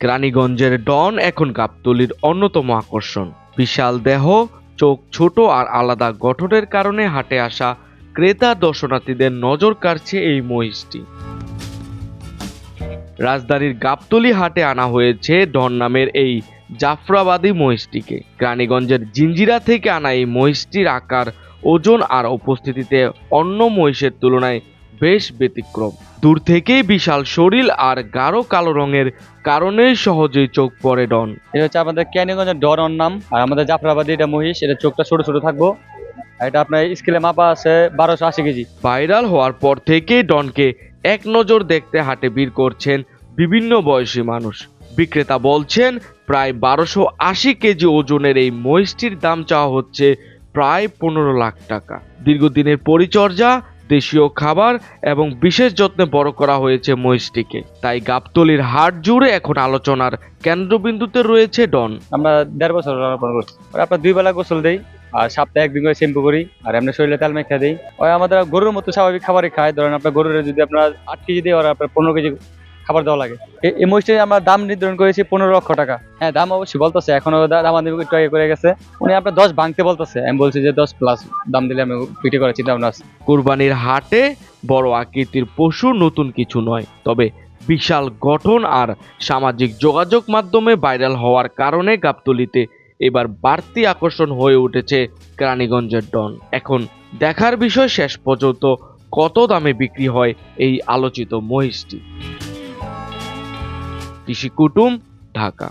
রানীগঞ্জের ডন এখন গাবতলীর অন্যতম আকর্ষণ। বিশাল দেহ, চোখ ছোট আর আলাদা গঠনের কারণে হাটে আসা ক্রেতা দর্শনার্থীদের নজর কাড়ছে এই মহিষটি। রাজধানীর গাবতলী হাটে আনা হয়েছে ডন নামের এই জাফরাবাদী মহিষটিকে। রানীগঞ্জের জিঞ্জিরা থেকে আনা এই মহিষটির আকার, ওজন আর উপস্থিতিতে অন্য মহিষের তুলনায় বেশ ব্যতিক্রম। দূর থেকেই বিশাল শরীর আর গাঢ় কালো রঙের কারণেই সহজেই চোখ পড়ে ডন। এটা হচ্ছে আমাদের ক্যানিগঞ্জের ডন নাম, আর আমাদের জাফরাবাদী এটা মহিষ। এটা চোখটা ছোট ছোট থাকবো। এটা আপনার স্কেলে মাপা আছে 1280 কেজি। ভাইরাল হওয়ার পর থেকেই ডনকে এক নজর দেখতে হাটে ভিড় করছেন বিভিন্ন বয়সী মানুষ। বিক্রেতা বলছেন প্রায় 1280 কেজি ওজনের এই মহিষটির দাম চাওয়া হচ্ছে প্রায় 15 লাখ টাকা। দীর্ঘদিনের পরিচর্যা, দেশীয় খাবার এবং বিশেষ যত্নে বড় করা হয়েছে মহিষটিকে। তাই গাবতলীর হাট জুড়ে এখন আলোচনার কেন্দ্রবিন্দুতে রয়েছে ডন। আমরা 1.5 বছর লালন করছি। আপনার 2 বেলা গোসল দেই, আর সপ্তাহে 1 দিন করে শ্যাম্পু করি, আর এমনি শরীরে তেল মেখা দিই। ওই আমাদের গরুর মতো স্বাভাবিক খাবারই খায়। ধরেন আপনার গরুর যদি আপনার 8 কেজি দেয়, আর আপনার 15 কেজি খাবার দেওয়া লাগে। এই মহিষটি আমরা দাম নির্ধারণ করেছি 15 লক্ষ টাকা। হ্যাঁ, দাম অবশ্যই বলতেছে, এখনো দাম একটু আগে করে গেছে। উনি আপনার 10 ভাঙতে বলতেছে। আমি বলছি যে 10 প্লাস দাম দিলে আমি বিক্রি করার চিন্তা ভাবনা আছে। কুরবানির হাটে বড় আকৃতির পশু নতুন কিছু নয়, তবে বিশাল গঠন আর সামাজিক যোগাযোগ মাধ্যমে ভাইরাল হওয়ার কারণে গাবতলীতে এবার বাড়তি আকর্ষণ হয়ে উঠেছে রানীগঞ্জের ডন। এখন দেখার বিষয় শেষ পর্যন্ত কত দামে বিক্রি হয় এই আলোচিত মহিষটি। কৃষি কুটুম, ঢাকা।